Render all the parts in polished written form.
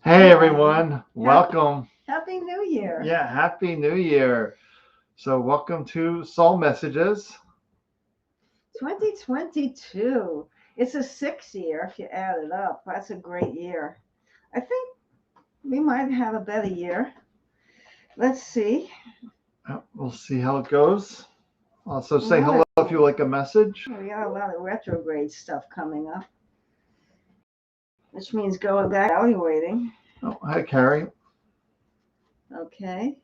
Hey everyone, welcome. Happy New Year. Yeah, Happy New Year. So, welcome to Soul Messages. 2022. It's a 6th year if you add it up. That's a great year. I think we might have a better year. Let's see. We'll see how it goes. Also, say Right. hello if you like a message. We got a lot of retrograde stuff coming up, which means going back evaluating. Oh, hi, Carrie. Okay.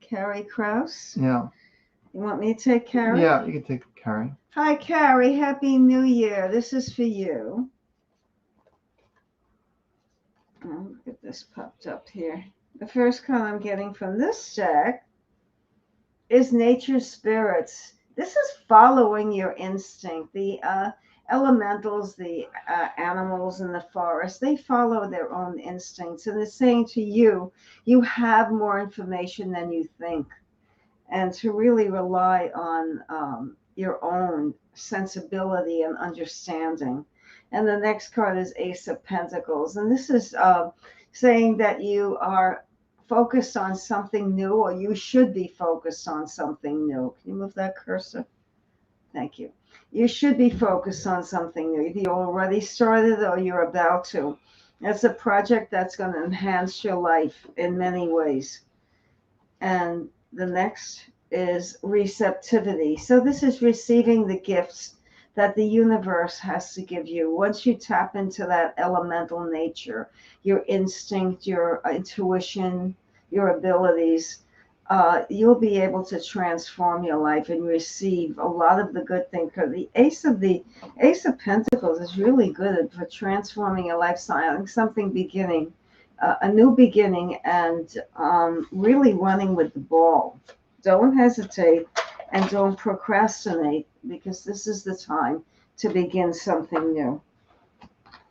Carrie Kraus. Yeah. You want me to take Carrie? Yeah, you can take Carrie. Hi, Carrie. Happy New Year. This is for you. Oh, look at this popped up here. The first card I'm getting from this deck is nature spirits. This is following your instinct. The elementals, the animals in the forest, they follow their own instincts. And they're saying to you, you have more information than you think. And to really rely on your own sensibility and understanding. And the next card is Ace of Pentacles. And this is saying that you are focused on something new, or you should be focused on something new. Can you move that cursor? Thank you. You should be focused on something new. Either you already started or you're about to. It's a project that's going to enhance your life in many ways. And the next is receptivity. So this is receiving the gifts that the universe has to give you. Once you tap into that elemental nature, your instinct, your intuition, your abilities, you'll be able to transform your life and receive a lot of the good things. Because the Ace of Pentacles is really good for transforming your lifestyle, something beginning, a new beginning, and really running with the ball. Don't hesitate and don't procrastinate, because this is the time to begin something new.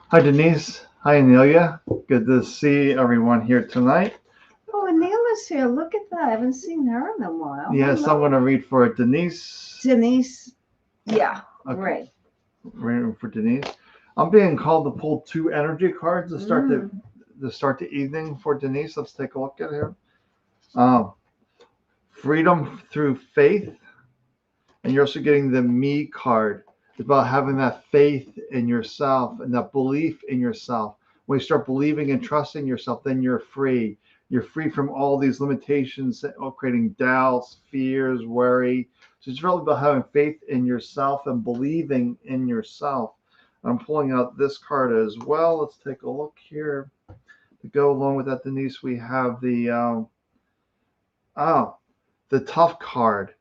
Hi, Denise. Hi, Anelia. Good to see everyone here tonight. Oh, Anela's here. Look at that. I haven't seen her in a while. Yes, I'm going to read for Denise. Denise. Yeah, Okay. great. Reading for Denise. I'm being called to pull 2 energy cards to start the evening for Denise. Let's take a look at here. Freedom through faith, and you're also getting the me card. It's about having that faith in yourself and that belief in yourself. When you start believing and trusting yourself, then you're free. You're free from all these limitations, creating doubts, fears, worry. So it's really about having faith in yourself and believing in yourself. I'm pulling out this card as well. Let's take a look here. To go along with that, Denise, we have the tough card.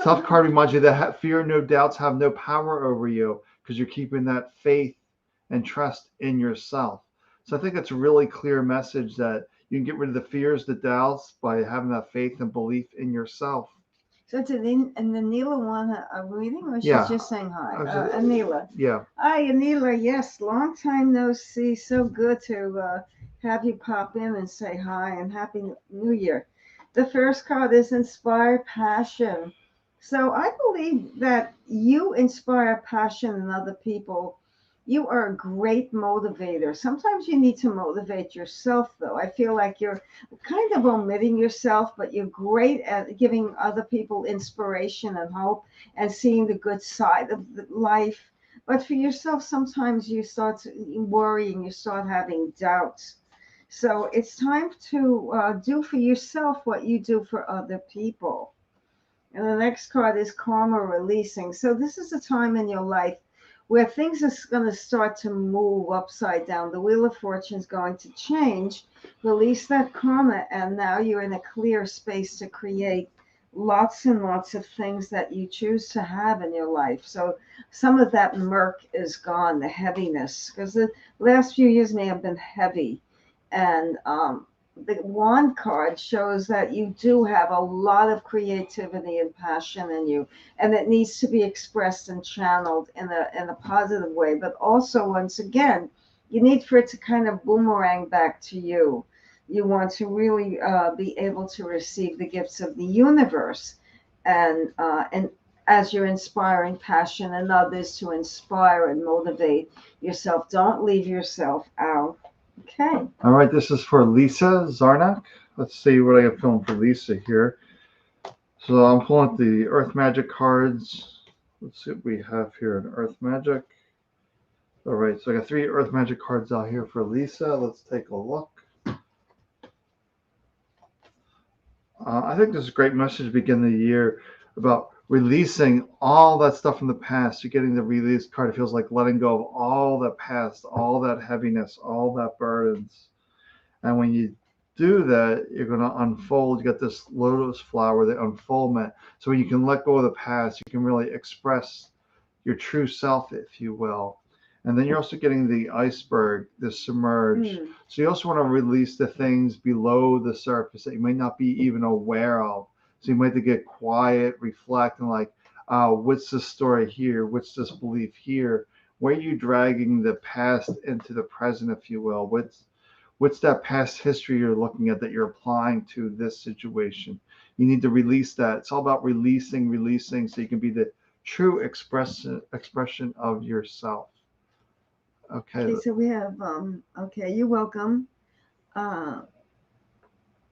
Tough card reminds you that fear and no doubts have no power over you, because you're keeping that faith and trust in yourself. So I think it's a really clear message that you can get rid of the fears, the doubts, by having that faith and belief in yourself. So did Anila want a reading, or she's just saying hi? Anila. Yeah. Hi, Anila. Yes, long time no see. So good to have you pop in and say hi, and Happy New Year. The first card is Inspire Passion. So I believe that you inspire passion in other people. You are a great motivator. Sometimes you need to motivate yourself, though. I feel like you're kind of omitting yourself, but you're great at giving other people inspiration and hope and seeing the good side of life. But for yourself, sometimes you start worrying, you start having doubts. So it's time to do for yourself what you do for other people. And the next card is Karma Releasing. So this is a time in your life where things are going to start to move upside down. The Wheel of Fortune is going to change. Release that karma, and now you're in a clear space to create lots and lots of things that you choose to have in your life. So some of that murk is gone, the heaviness, because the last few years may have been heavy. And the wand card shows that you do have a lot of creativity and passion in you, and it needs to be expressed and channeled in a positive way. But also, once again, you need for it to kind of boomerang back to you. You want to really be able to receive the gifts of the universe, and as you're inspiring passion in others, to inspire and motivate yourself. Don't leave yourself out. Okay. All right, this is for Lisa Zarnack. Let's see what I have feeling for Lisa here. So I'm pulling up the Earth Magic cards. Let's see what we have here in Earth Magic. All right, so I got 3 Earth Magic cards out here for Lisa. Let's take a look. I think this is a great message to begin the year about releasing all that stuff from the past. You're getting the release card. It feels like letting go of all that past, all that heaviness, all that burdens. And when you do that, you're going to unfold. You got this lotus flower, the unfoldment. So when you can let go of the past, you can really express your true self, if you will. And then you're also getting the iceberg, the submerged. So you also want to release the things below the surface that you might not be even aware of. So you might have to get quiet, reflect, and like, what's this story here? What's this belief here? Where are you dragging the past into the present, if you will? What's that past history you're looking at that you're applying to this situation? You need to release that. It's all about releasing, so you can be the true expression of yourself. Okay. Okay, so we have, okay, you're welcome.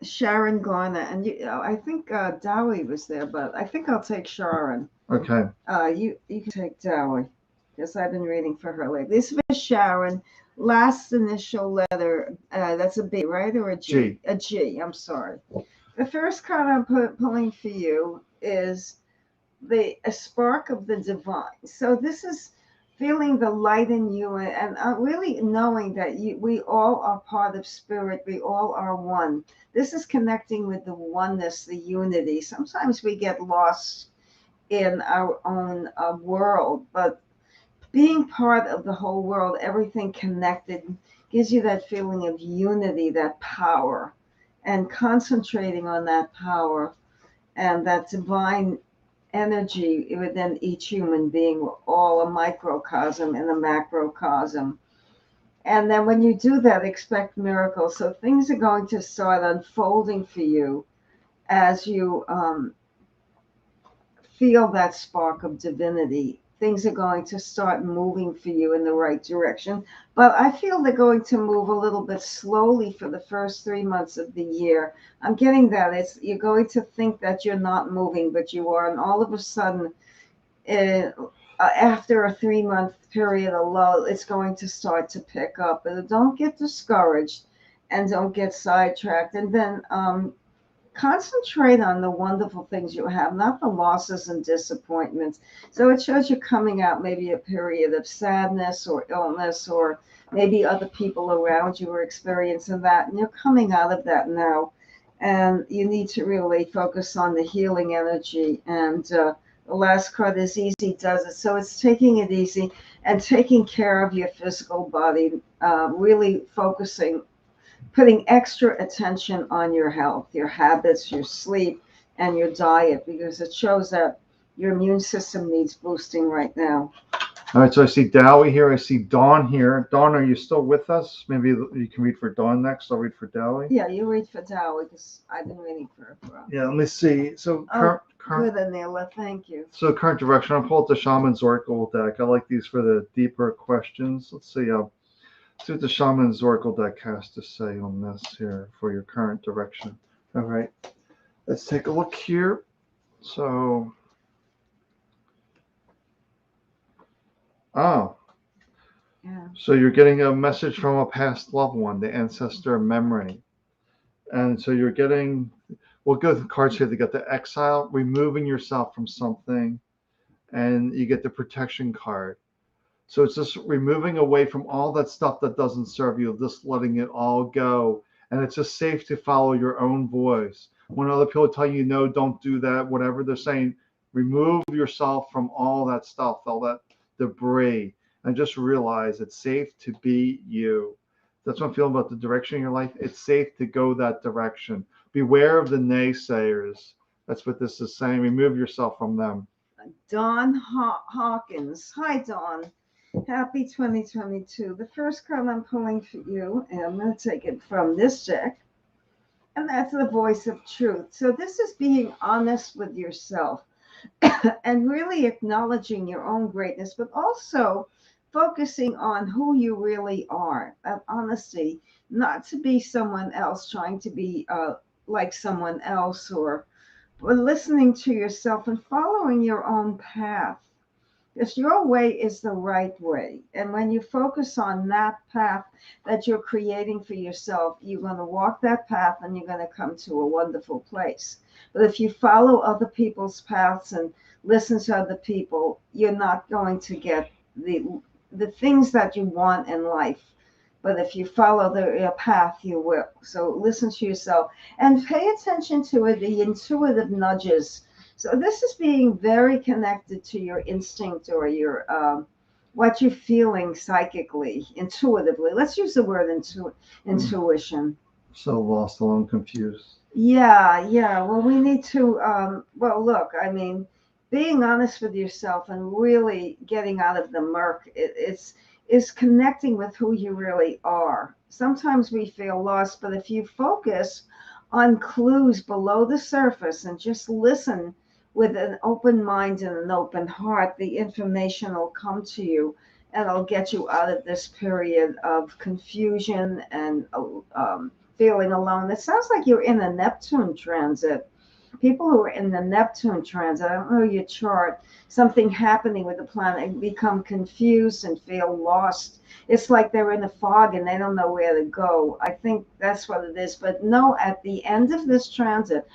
Sharon Garner, and I think Dowie was there, but I think I'll take Sharon. Okay. You can take Dowie, because I've been reading for her lately. This was Sharon. Last initial letter, that's a B, right? Or a G? G. A G, I'm sorry. The first card I'm pulling for you is a spark of the divine. So this is feeling the light in you and really knowing that we all are part of spirit. We all are one. This is connecting with the oneness, the unity. Sometimes we get lost in our own world, but being part of the whole world, everything connected, gives you that feeling of unity, that power, and concentrating on that power and that divine energy within each human being. We're all a microcosm and a macrocosm. And then when you do that, expect miracles. So things are going to start unfolding for you as you feel that spark of divinity. Things are going to start moving for you in the right direction. But I feel they're going to move a little bit slowly for the first 3 months of the year. I'm getting that. You're going to think that you're not moving, but you are. And all of a sudden, after a 3-month period of lull, it's going to start to pick up. But don't get discouraged and don't get sidetracked. And then concentrate on the wonderful things you have, not the losses and disappointments. So it shows you coming out maybe a period of sadness or illness, or maybe other people around you are experiencing that, and you're coming out of that now. And you need to really focus on the healing energy. And the last card is easy does it. So it's taking it easy and taking care of your physical body, really focusing, putting extra attention on your health, your habits, your sleep, and your diet, because it shows that your immune system needs boosting right now. All right, so I see Dowie here. I see Dawn here. Dawn, are you still with us? Maybe you can read for Dawn next. I'll read for Dowie. Yeah, you read for Dowie because I've been reading for her. Yeah, let me see. So current. Good, Anila. Thank you. So current direction. I'll pull out the Shaman's Oracle deck. I like these for the deeper questions. Let's see. See what the Shaman's Oracle deck has to say on this here for your current direction. All right, let's take a look here. So, yeah. So you're getting a message from a past loved one, the ancestor memory. And so you're getting, we'll go through the cards here. They got the exile, removing yourself from something, and you get the protection card. So it's just removing away from all that stuff that doesn't serve you, just letting it all go. And it's just safe to follow your own voice. When other people tell you, no, don't do that, whatever they're saying, remove yourself from all that stuff, all that debris, and just realize it's safe to be you. That's what I'm feeling about the direction in your life. It's safe to go that direction. Beware of the naysayers. That's what this is saying. Remove yourself from them. Dawn Hawkins. Hi, Dawn. Happy 2022. The first card I'm pulling for you, and I'm going to take it from this deck, and that's the voice of truth. So this is being honest with yourself and really acknowledging your own greatness, but also focusing on who you really are, honesty, not to be someone else, trying to be like someone else, or listening to yourself and following your own path. Because your way is the right way. And when you focus on that path that you're creating for yourself, you're going to walk that path and you're going to come to a wonderful place. But if you follow other people's paths and listen to other people, you're not going to get the things that you want in life. But if you follow your path, you will. So listen to yourself and pay attention to it, the intuitive nudges. So this is being very connected to your instinct or your what you're feeling psychically, intuitively. Let's use the word intuition. So lost, alone, confused. Yeah, yeah. Well, we need to. Well, look. I mean, being honest with yourself and really getting out of the murk. Is connecting with who you really are. Sometimes we feel lost, but if you focus on clues below the surface and just listen with an open mind and an open heart, the information will come to you and it'll get you out of this period of confusion and feeling alone. It sounds like you're in a Neptune transit. People who are in the Neptune transit, I don't know your chart, something happening with the planet and become confused and feel lost. It's like they're in a fog and they don't know where to go. I think that's what it is. But no, at the end of this transit,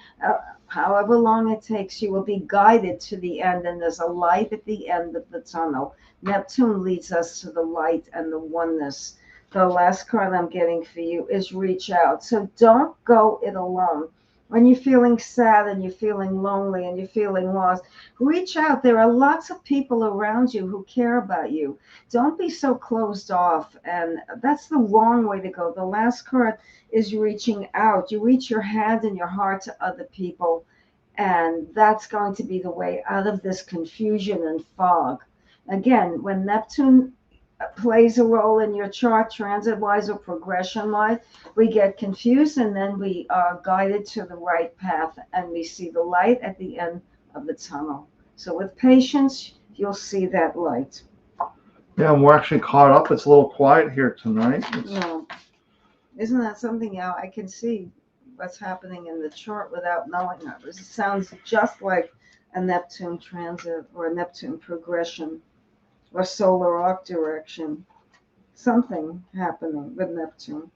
however long it takes, you will be guided to the end, and there's a light at the end of the tunnel. Neptune leads us to the light and the oneness. The last card I'm getting for you is reach out. So don't go it alone. When you're feeling sad and you're feeling lonely and you're feeling lost, reach out. There are lots of people around you who care about you. Don't be so closed off. And that's the wrong way to go. The last card is reaching out. You reach your hand and your heart to other people. And that's going to be the way out of this confusion and fog. Again, when Neptune plays a role in your chart, transit-wise or progression-wise, we get confused and then we are guided to the right path and we see the light at the end of the tunnel. So with patience, you'll see that light. Yeah, and we're actually caught up. It's a little quiet here tonight. Yeah. Isn't that something now? I can see what's happening in the chart without knowing it. It sounds just like a Neptune transit or a Neptune progression or solar arc direction. Something happening with Neptune.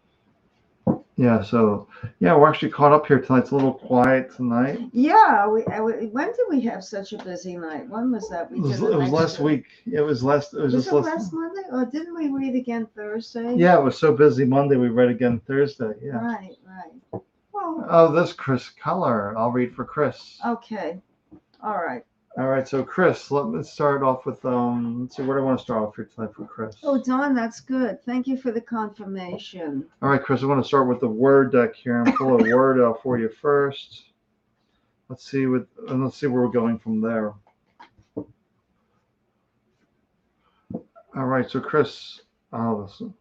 Yeah, so we're actually caught up here tonight. It's a little quiet tonight. Yeah, when did we have such a busy night? When was that? It was last week. It was last. It was just last Monday, or didn't we read again Thursday? Yeah, it was so busy Monday. We read again Thursday. Yeah. Right. Well. Oh, this Chris Keller. I'll read for Chris. Okay. All right. All right, so Chris, let's start off with let's see, where do I want to start off here tonight for Chris? Oh, Dawn, that's good. Thank you for the confirmation. All right, Chris, I want to start with the word deck here and pull a word out for you first. Let's see where we're going from there. All right, so Chris, listen.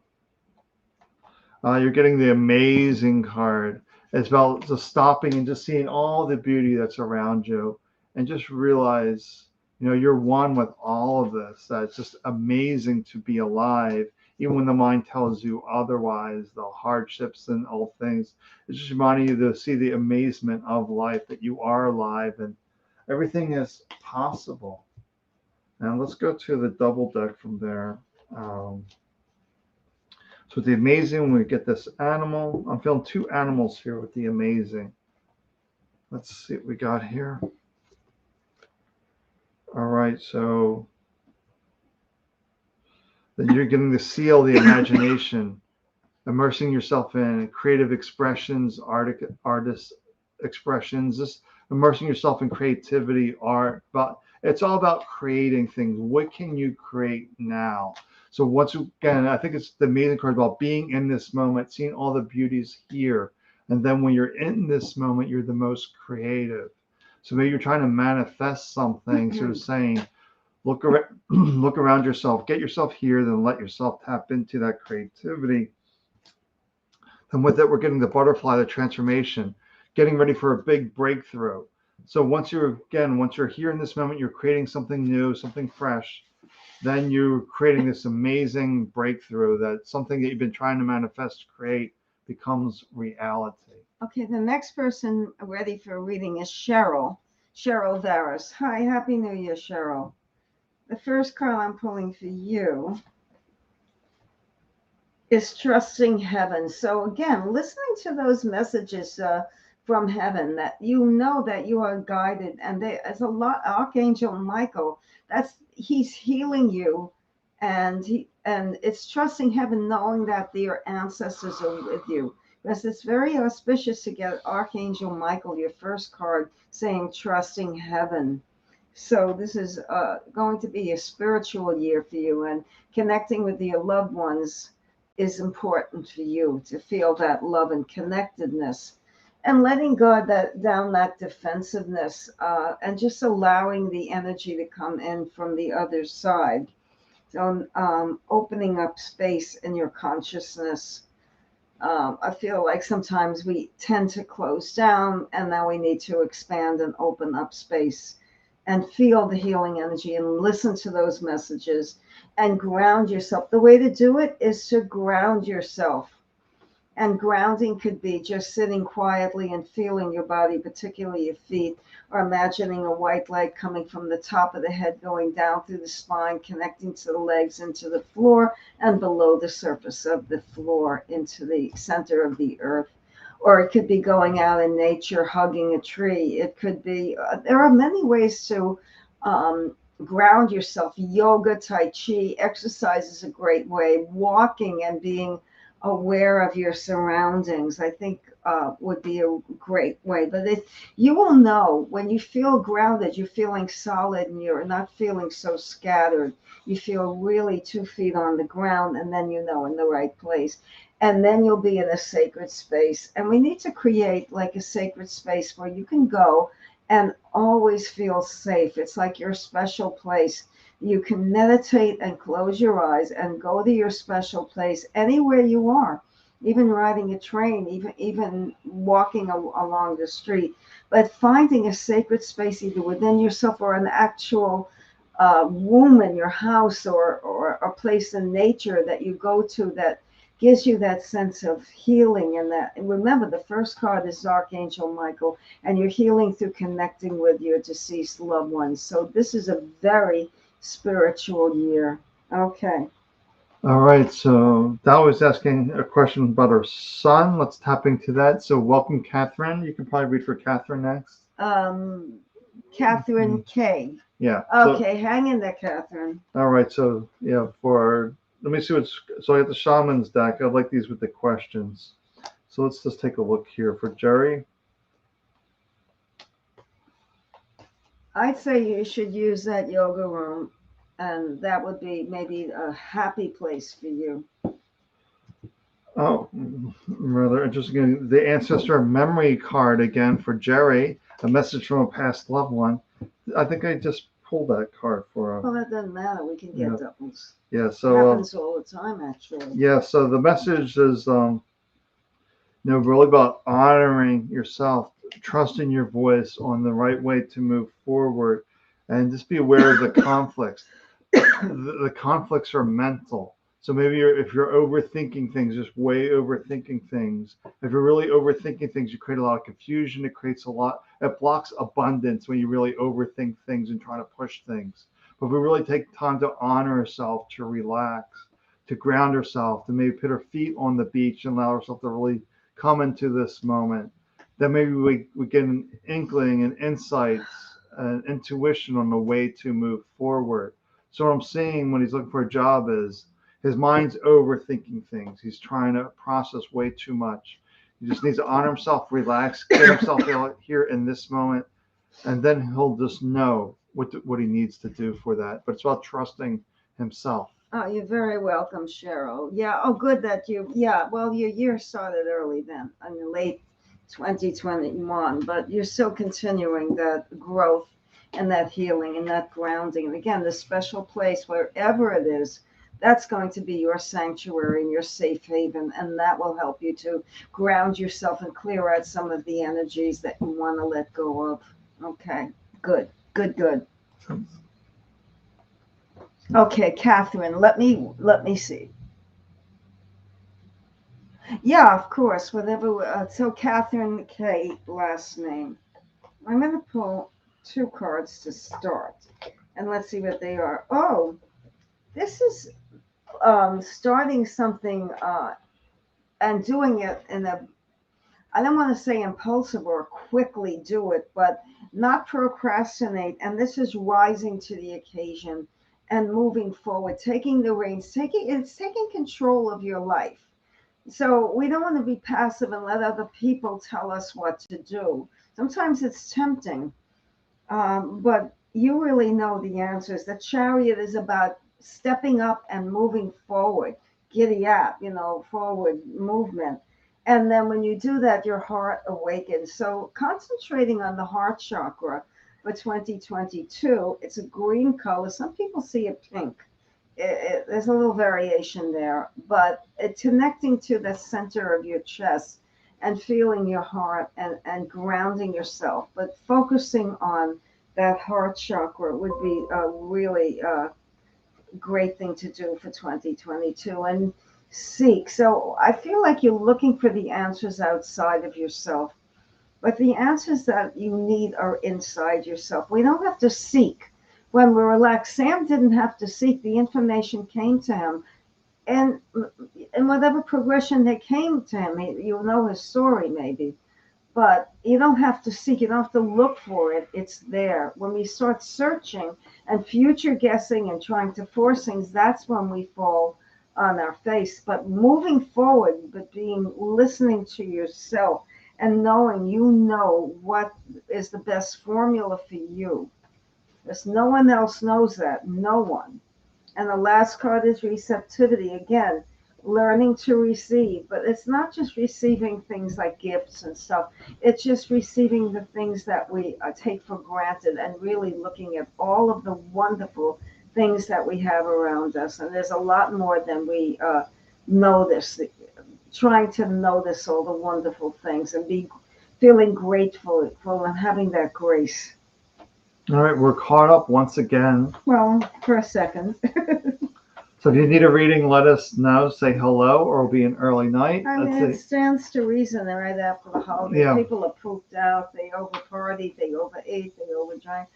You're getting the amazing card. It's about just stopping and just seeing all the beauty that's around you. And just realize, you're one with all of this. That it's just amazing to be alive, even when the mind tells you otherwise, the hardships and all things. It's just reminding you to see the amazement of life, that you are alive and everything is possible. Now let's go to the double deck from there. So with the amazing, we get this animal. I'm feeling two animals here with the amazing. Let's see what we got here. All right, so then you're getting the seal, the imagination, immersing yourself in creative expressions, artist expressions, just immersing yourself in creativity, art. But it's all about creating things. What can you create now? So once again, I think it's the amazing card about being in this moment, seeing all the beauties here. And then when you're in this moment, you're the most creative. So maybe you're trying to manifest something, sort of saying, look around yourself, get yourself here, then let yourself tap into that creativity. And with it, we're getting the butterfly, the transformation, getting ready for a big breakthrough. So once you're here in this moment, you're creating something new, something fresh. then you're creating this amazing breakthrough that something that you've been trying to manifest, create, becomes reality. Okay, the next person ready for a reading is Cheryl. Cheryl Varus. Hi, Happy New Year, Cheryl. The first card I'm pulling for you is trusting heaven. So again, listening to those messages from heaven, that you know that you are guided, and there's a lot. Archangel Michael, he's healing you, and it's trusting heaven, knowing that your ancestors are with you. Because it's very auspicious to get Archangel Michael, your first card, saying trusting heaven. So this is going to be a spiritual year for you, and connecting with your loved ones is important for you to feel that love and connectedness, and letting go down that defensiveness, and just allowing the energy to come in from the other side. So opening up space in your consciousness. I feel like sometimes we tend to close down, and now we need to expand and open up space and feel the healing energy and listen to those messages and ground yourself. The way to do it is to ground yourself. And grounding could be just sitting quietly and feeling your body, particularly your feet, or imagining a white light coming from the top of the head, going down through the spine, connecting to the legs, into the floor, and below the surface of the floor, into the center of the earth. Or it could be going out in nature, hugging a tree. It could be, there are many ways to ground yourself. Yoga, Tai Chi, exercise is a great way. Walking and being aware of your surroundings, I think would be a great way. But you will know when you feel grounded, you're feeling solid, and you're not feeling so scattered. You feel really 2 feet on the ground, and then you know in the right place. And then you'll be in a sacred space. And we need to create like a sacred space where you can go and always feel safe. It's like your special place. You can meditate and close your eyes and go to your special place anywhere you are, even riding a train, even walking along the street. But finding a sacred space either within yourself or an actual room in your house, or a place in nature that you go to that gives you that sense of healing. And remember, the first card is Archangel Michael, and you're healing through connecting with your deceased loved ones. So this is a very spiritual year. Okay. All right, so that was asking a question about her son. Let's tap into that. So welcome, Catherine. You can probably read for Catherine next. Catherine K. Yeah. Okay, hang in there, Catherine. All right, so yeah, let me see so I got the Shaman's deck. I like these with the questions. So let's just take a look here for Jerry. I'd say you should use that yoga room, and that would be maybe a happy place for you. Oh, rather interesting. The ancestor memory card again for Jerry, a message from a past loved one. I think I just pulled that card for him. Well, that doesn't matter. We can get doubles. Yeah, It so happens all the time, actually. yeah, so the message is really about honoring yourself, trusting your voice on the right way to move forward, and just be aware of the conflicts. The conflicts are mental. So maybe if you're overthinking things, just way overthinking things. If you're really overthinking things, you create a lot of confusion. It blocks abundance when you really overthink things and try to push things. But if we really take time to honor ourselves, to relax, to ground ourselves, to maybe put our feet on the beach and allow ourselves to really come into this moment, then maybe we get an inkling and insights and intuition on the way to move forward. So what I'm seeing when he's looking for a job is his mind's overthinking things. He's trying to process way too much. He just needs to honor himself, relax, get himself out here in this moment, and then he'll just know what he needs to do for that. But it's about trusting himself. Oh, you're very welcome, Cheryl. Yeah. Oh, good that well, your year started early then, in the late 2021, but you're still continuing that growth and that healing and that grounding. And again, the special place, wherever it is, that's going to be your sanctuary and your safe haven. And that will help you to ground yourself and clear out some of the energies that you want to let go of. Okay. Good. Okay, Catherine, let me see. Yeah, of course, whatever. So Catherine K, last name. I'm going to pull two cards to start, and let's see what they are. Oh, this is starting something and doing it in a, I don't want to say impulsive or quickly do it, but not procrastinate. And this is rising to the occasion and moving forward, taking the reins, taking control of your life. So we don't want to be passive and let other people tell us what to do. Sometimes it's tempting, but you really know the answers. The chariot is about stepping up and moving forward, giddy up, forward movement. And then when you do that, your heart awakens. So concentrating on the heart chakra for 2022, it's a green color. Some people see it pink. There's a little variation there, but connecting to the center of your chest and feeling your heart and grounding yourself, but focusing on that heart chakra would be a really great thing to do for 2022 and seek. So I feel like you're looking for the answers outside of yourself, but the answers that you need are inside yourself. We don't have to seek. When we're relaxed, Sam didn't have to seek. The information came to him. And in whatever progression they came to him, you know his story maybe. But you don't have to seek, you don't have to look for it. It's there. When we start searching and future guessing and trying to force things, that's when we fall on our face. But moving forward, but being listening to yourself and knowing you know what is the best formula for you. Because no one else knows that. No one. And the last card is receptivity. Again, learning to receive. But it's not just receiving things like gifts and stuff, it's just receiving the things that we take for granted and really looking at all of the wonderful things that we have around us. And there's a lot more than we notice. Trying to notice all the wonderful things and be feeling grateful for and having that grace. All right, we're caught up once again. Well, for a second. So if you need a reading, let us know. Say hello, or it'll be an early night. I mean, it stands to reason that right after the holiday, Yeah. people are pooped out, they over partied, they overate, they overdrank.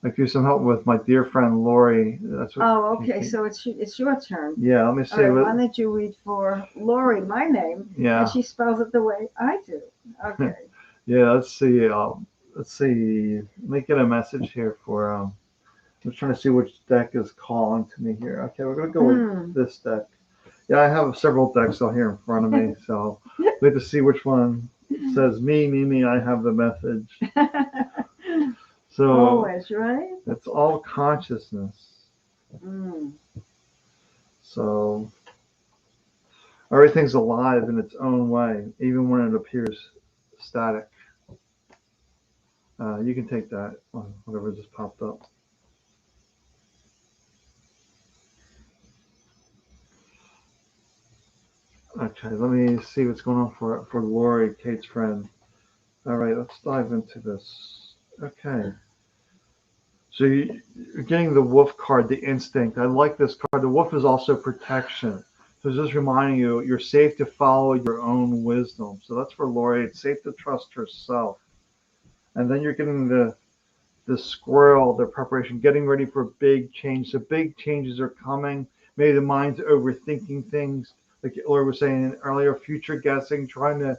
I could use some help with my dear friend Lori. That's what. Oh, okay, so it's your turn. Yeah, let me see. All right, why don't you read for Lori, my name, Yeah. and she spells it the way I do. Okay. Yeah, let's see. Let's see. Let me get a message here for. I'm trying to see which deck is calling to me here. Okay, we're gonna go with this deck. Yeah, I have several decks out here in front of me, so we have to see which one says me. I have the message. So always, right? It's all consciousness. So everything's alive in its own way, even when it appears static. You can take that, whatever just popped up. Okay, let me see what's going on for Lori, Kate's friend. All right, let's dive into this. Okay. So you're getting the wolf card, the instinct. I like this card. The wolf is also protection. So it's just reminding you, you're safe to follow your own wisdom. So that's for Lori. It's safe to trust herself. And then you're getting the squirrel, the preparation, getting ready for big change. So big changes are coming. Maybe the mind's overthinking things. Like Lori was saying earlier, future guessing, trying to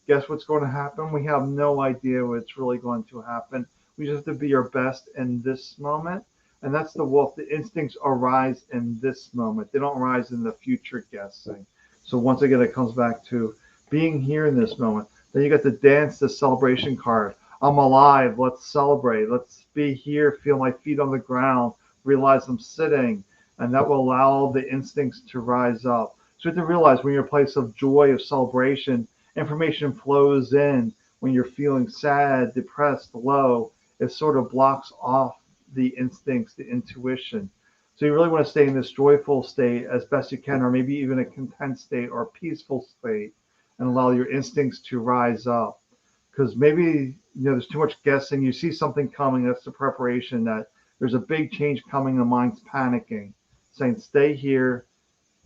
guess what's going to happen. We have no idea what's really going to happen. We just have to be our best in this moment. And that's the wolf. The instincts arise in this moment. They don't arise in the future guessing. So once again, it comes back to being here in this moment. Then you got the dance, the celebration card. I'm alive. Let's celebrate. Let's be here. Feel my feet on the ground. Realize I'm sitting. And that will allow the instincts to rise up. So you have to realize when you're in a place of joy, of celebration, information flows in. When you're feeling sad, depressed, low, it sort of blocks off the instincts, the intuition. So you really want to stay in this joyful state as best you can, or maybe even a content state or a peaceful state, and allow your instincts to rise up. Because maybe there's too much guessing. You see something coming. That's the preparation that There's a big change coming. The mind's panicking, saying, stay here,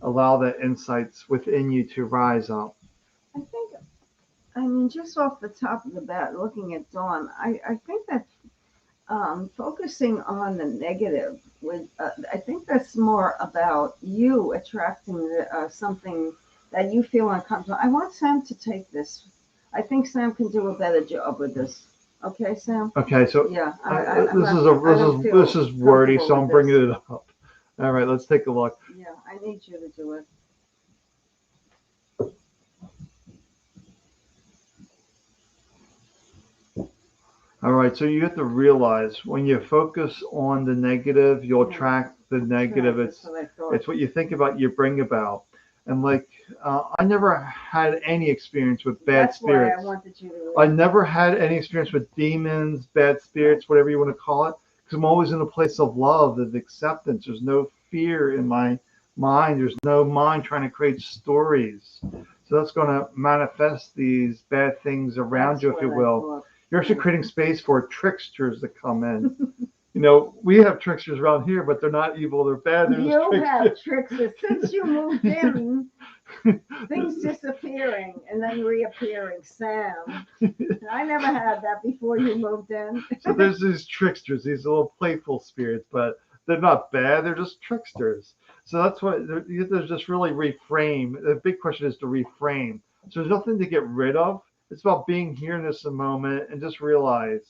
allow the insights within you to rise up. I mean, just off the top of the bat, looking at Dawn, I think that focusing on the negative I think that's more about you attracting something that you feel uncomfortable. I want Sam to take this. I think Sam can do a better job with this. Okay, Sam? Okay, so Yeah. this is wordy, so I'm bringing it up. All right, let's take a look. Yeah, I need you to do it. All right, so you have to realize when you focus on the negative, you'll attract the negative. It's what you think about, you bring about. And like, I never had any experience with bad spirits. That's why I wanted you to. I never had any experience with demons, bad spirits, whatever you want to call it, because I'm always in a place of love, of acceptance. There's no fear in my mind. There's no mind trying to create stories. So that's going to manifest these bad things around you, if you will. You're actually creating space for tricksters to come in. You know, we have tricksters around here, but they're not evil, they're bad. They're you have tricksters. Since you moved in, things disappearing and then reappearing. Sam, I never had that before you moved in. So there's these tricksters, these little playful spirits, but they're not bad, they're just tricksters. So that's what you have to just really reframe. The big question is to reframe. So there's nothing to get rid of. It's about being here in this moment and just realize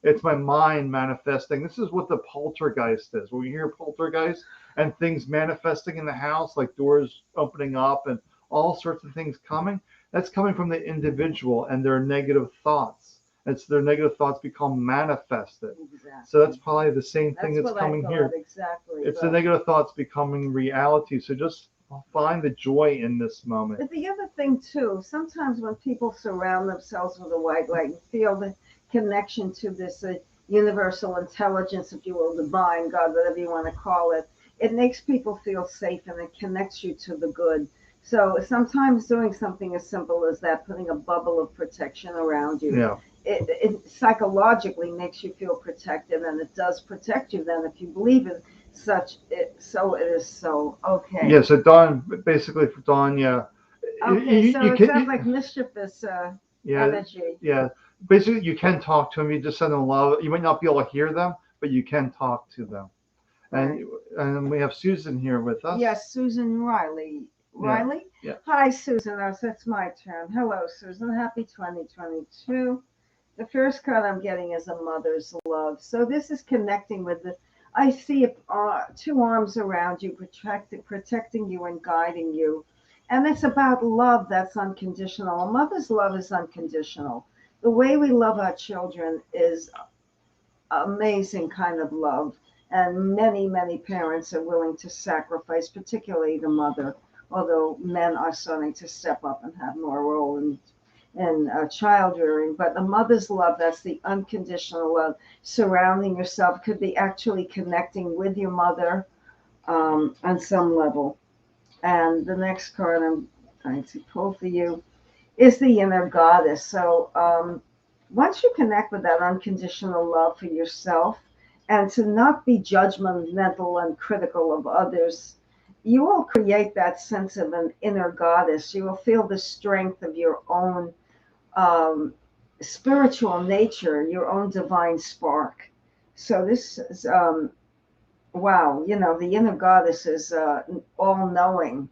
it's my mind manifesting. This is what the poltergeist is. When you hear poltergeist and things manifesting in the house, like doors opening up and all sorts of things coming, that's coming from the individual and their negative thoughts. It's their negative thoughts become manifested. Exactly. So that's probably the same thing that's coming here. Exactly. It's the negative thoughts becoming reality. So just find the joy in this moment. But the other thing too, sometimes when people surround themselves with a white light and feel the connection to this universal intelligence, if you will, divine, God, whatever you want to call it, it makes people feel safe and it connects you to the good. So sometimes doing something as simple as that, putting a bubble of protection around you, it psychologically makes you feel protected, and it does protect you then if you believe in such it. So it is so. Okay. Yeah, so Dawn, basically for Dawn, yeah. Okay, so it sounds like mischievous energy. Yeah, basically you can talk to them. You just send them love. You might not be able to hear them, but you can talk to them. And we have Susan here with us. Yes, Susan Riley. Riley? Yeah. Hi, Susan. That's my turn. Hello, Susan. Happy 2022. The first card I'm getting is a mother's love. So this is connecting with I see two arms around you, protecting you and guiding you. And it's about love that's unconditional. A mother's love is unconditional. The way we love our children is amazing kind of love. And many, many parents are willing to sacrifice, particularly the mother, although men are starting to step up and have more role in child rearing. But the mother's love, that's the unconditional love. Surrounding yourself could be actually connecting with your mother on some level. And the next card I'm going to pull for you is the inner goddess. So once you connect with that unconditional love for yourself and to not be judgmental and critical of others, you will create that sense of an inner goddess. You will feel the strength of your own spiritual nature, your own divine spark. So this is, wow, the inner goddess is all-knowing.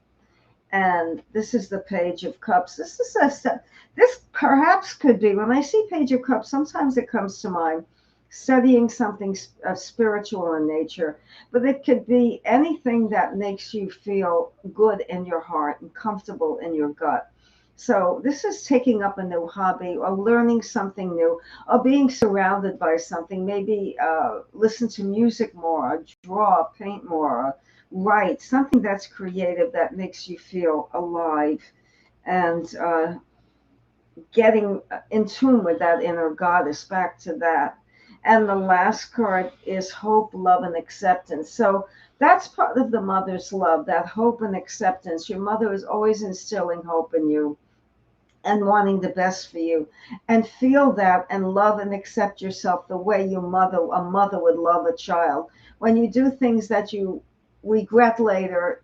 And this is the Page of Cups. This perhaps could be, when I see Page of Cups, sometimes it comes to mind studying something spiritual in nature, but it could be anything that makes you feel good in your heart and comfortable in your gut. So this is taking up a new hobby or learning something new or being surrounded by something, maybe listen to music more, or draw, paint more, or write, something that's creative that makes you feel alive and getting in tune with that inner goddess, back to that. And the last card is hope, love, and acceptance. So that's part of the mother's love, that hope and acceptance. Your mother is always instilling hope in you. and wanting the best for you, and feel that and love and accept yourself the way a mother would love a child. When you do things that you regret later,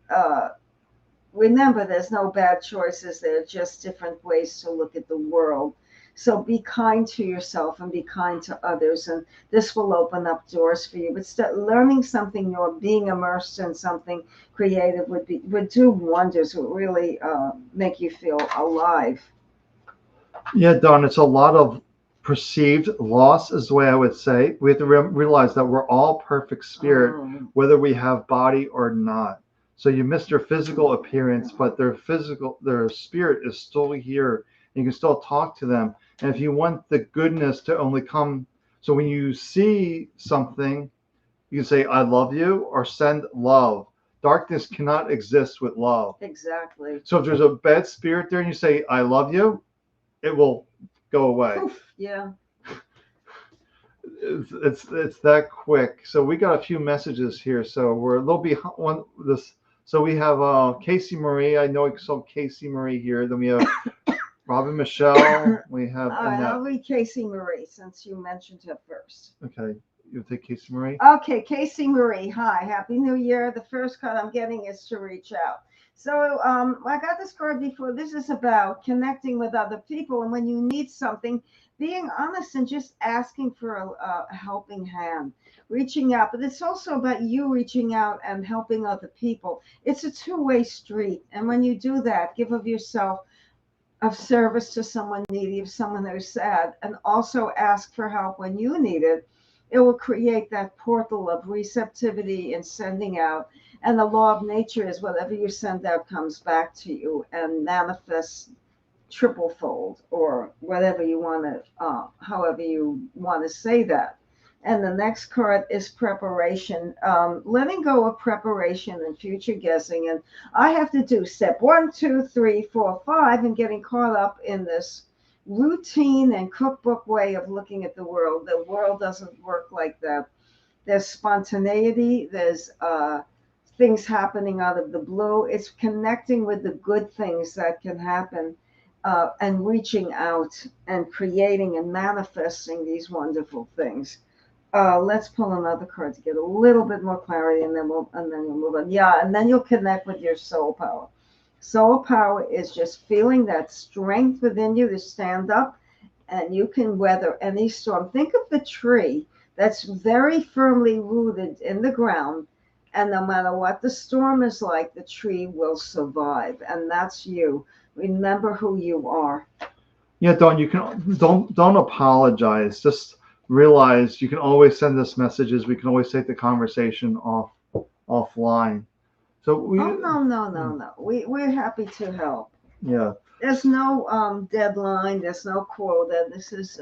remember there's no bad choices. There are just different ways to look at the world. So be kind to yourself and be kind to others, and this will open up doors for you. But start learning something new, being immersed in something creative would do wonders. Would really make you feel alive. Yeah, Don, it's a lot of perceived loss, is the way I would say. We have to realize that we're all perfect spirit, whether we have body or not. So you missed their physical appearance, but their spirit is still here. You can still talk to them. And if you want the goodness to only come, so when you see something, you can say, I love you, or send love. Darkness cannot exist with love. Exactly. So if there's a bad spirit there and you say, I love you, it will go away. Yeah. It's that quick. So we got a few messages here. So we're a little behind this. So we have Casey Marie. I know I saw Casey Marie here. Then we have Robin Michelle. We have All right, Annette. I'll read Casey Marie since you mentioned her first. Okay, you take Casey Marie. Okay, Casey Marie. Hi, Happy New Year. The first card I'm getting is to reach out. So I got this card before. This is about connecting with other people, and when you need something, being honest and just asking for a helping hand, reaching out. But it's also about you reaching out and helping other people. It's a two-way street, and when you do that, give of yourself of service to someone needy, of someone who's sad, and also ask for help when you need it. It will create that portal of receptivity and sending out. And the law of nature is whatever you send out comes back to you and manifests triple fold, or whatever you want to, however you want to say that. And the next card is preparation, letting go of preparation and future guessing. And I have to do step 1, 2, 3, 4, 5, and getting caught up in this routine and cookbook way of looking at the world. The world doesn't work like that. There's spontaneity, there's things happening out of the blue. It's connecting with the good things that can happen, and reaching out and creating and manifesting these wonderful things. Let's pull another card to get a little bit more clarity, and then we'll move on. Yeah, and then you'll connect with your soul power. Soul power is just feeling that strength within you to stand up, and you can weather any storm. Think of the tree that's very firmly rooted in the ground, and no matter what the storm is like, the tree will survive. And that's you. Remember who you are. Yeah, Dawn, you can don't apologize. Just realize you can always send us messages. We can always take the conversation offline. So we. Oh no. We're happy to help. Yeah. There's no deadline. There's no quota. This is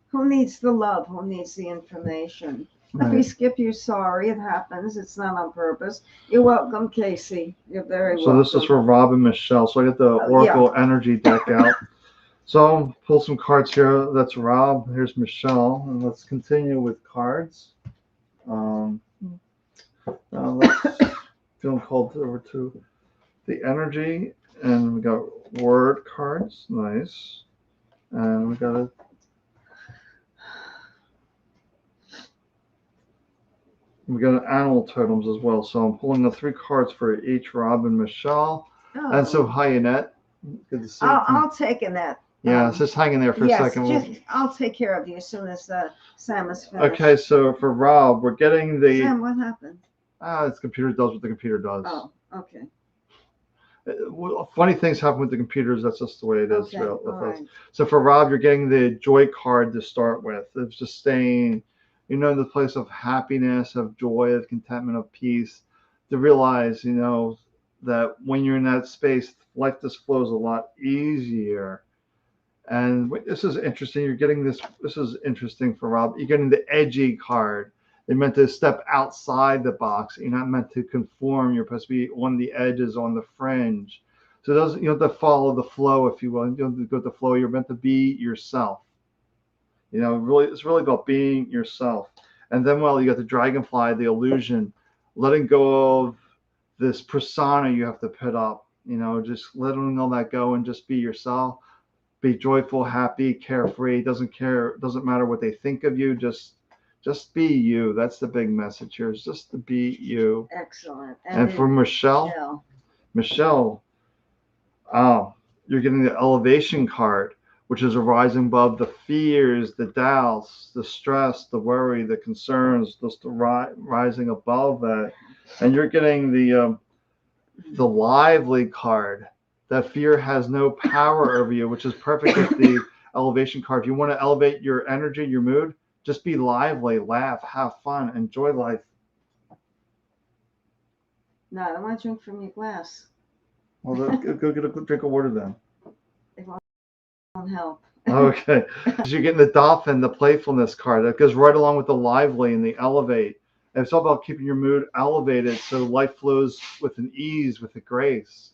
who needs the love? Who needs the information? If we skip you, sorry, it happens. It's not on purpose. You're welcome, Casey. You're very welcome. So this is for Rob and Michelle. So I get the Oracle Energy deck out. So pull some cards here. That's Rob. Here's Michelle, and let's continue with cards. Let's feel called over to the energy, and we got word cards. Nice, and we got animal totems as well. So I'm pulling the 3 cards for each Rob and Michelle. Oh. And so hi, Annette. Good to see you. I'll take Annette. Yeah, it's just hanging there for a second. I'll take care of you as soon as Sam is finished. Okay, so for Rob, we're getting the... Sam, what happened? It's computer does what the computer does. Oh, okay. Funny things happen with the computers. That's just the way it is. Okay, all right. So for Rob, you're getting the joy card to start with. It's just staying, the place of happiness, of joy, of contentment, of peace, to realize, that when you're in that space, life just flows a lot easier. And this is interesting. You're getting this is interesting for Rob. You're getting the edgy card. They're meant to step outside the box. You're not meant to conform. You're supposed to be on the edges, on the fringe. So those, you have to follow the flow, if you will. You don't have to go with the flow. You're meant to be yourself. Really, it's really about being yourself. And then, you got the dragonfly, the illusion, letting go of this persona you have to put up. Just letting all that go and just be yourself. be joyful, happy, carefree. Doesn't matter what they think of you. Just be you. That's the big message here, is just to be you. Excellent. And for Michelle, oh, you're getting the elevation card, which is a rising above the fears, the doubts, the stress, the worry, the concerns, just rising above that. And you're getting the lively card. That fear has no power over you, which is perfect with the elevation card. If you want to elevate your energy, your mood, just be lively, laugh, have fun, enjoy life. No, I don't want to drink from your glass. Well, go get a drink of water then. It won't help. Okay. You're getting the dolphin, the playfulness card. That goes right along with the lively and the elevate. And it's all about keeping your mood elevated so life flows with an ease, with a grace.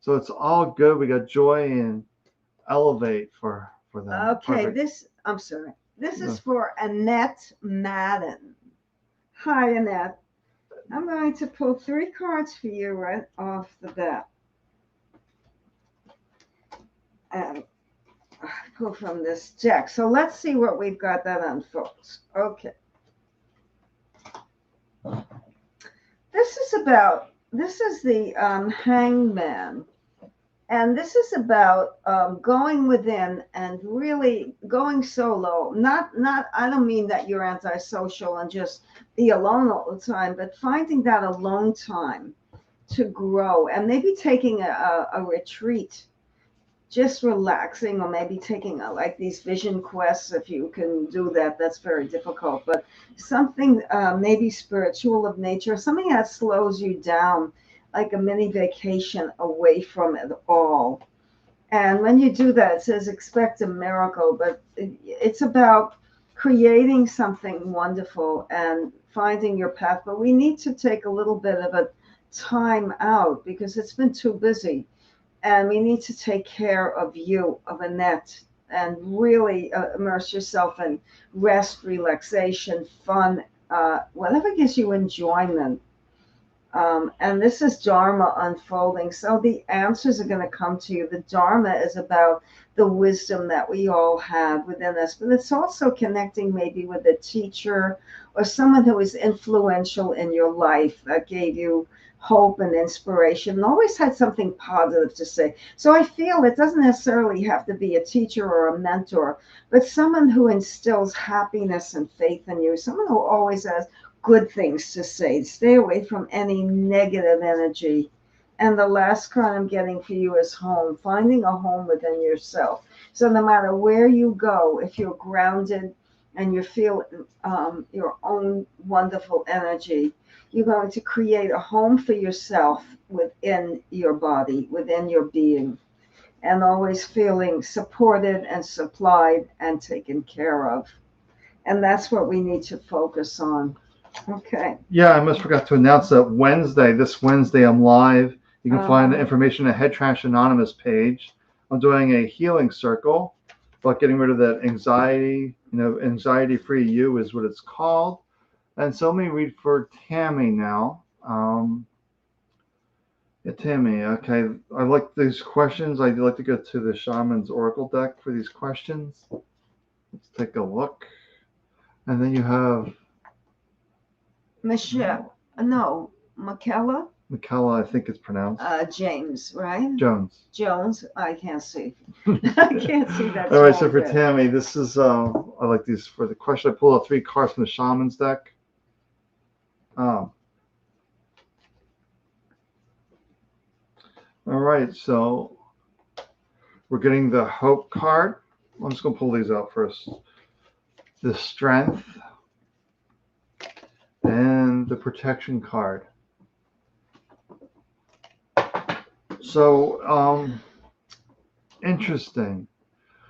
So it's all good. We got joy and elevate for them. Okay, Perfect. I'm sorry. This is for Annette Madden. Hi, Annette. I'm going to pull 3 cards for you right off the bat. And pull from this deck. So let's see what we've got that unfolds. Okay. This is the Hangman. And this is about going within and really going solo. I don't mean that you're antisocial and just be alone all the time, but finding that alone time to grow and maybe taking a retreat, just relaxing, or maybe taking like these vision quests. If you can do that, that's very difficult, but something maybe spiritual of nature, something that slows you down, like a mini vacation away from it all. And when you do that, it says expect a miracle, but it's about creating something wonderful and finding your path. But we need to take a little bit of a time out because it's been too busy. And we need to take care of you, of Annette, and really immerse yourself in rest, relaxation, fun, whatever gives you enjoyment. And this is Dharma unfolding. So the answers are going to come to you. The Dharma is about the wisdom that we all have within us, but it's also connecting maybe with a teacher or someone who is influential in your life that gave you hope and inspiration and always had something positive to say. So I feel it doesn't necessarily have to be a teacher or a mentor, but someone who instills happiness and faith in you, someone who always has good things to say. Stay away from any negative energy. And the last card I'm getting for you is home, finding a home within yourself. So no matter where you go, if you're grounded and you feel your own wonderful energy, you're going to create a home for yourself within your body, within your being, and always feeling supported and supplied and taken care of. And that's what we need to focus on. Okay. Yeah, I almost forgot to announce that this Wednesday, I'm live. You can find the information at Head Trash Anonymous page. I'm doing a healing circle about getting rid of that anxiety. Anxiety-free you is what it's called. And so let me read for Tammy now. Tammy, okay. I like these questions. I'd like to go to the Shaman's Oracle deck for these questions. Let's take a look. And then you have Michelle. No, Michaela. Michaela, I think it's pronounced. James, right? Jones. I can't see. I can't see that. All right, so for Tammy, this is, I like these for the question. I pulled out 3 cards from the Shaman's deck. All right, so we're getting the Hope card. I'm just going to pull these out first. The Strength and the Protection card. So, interesting.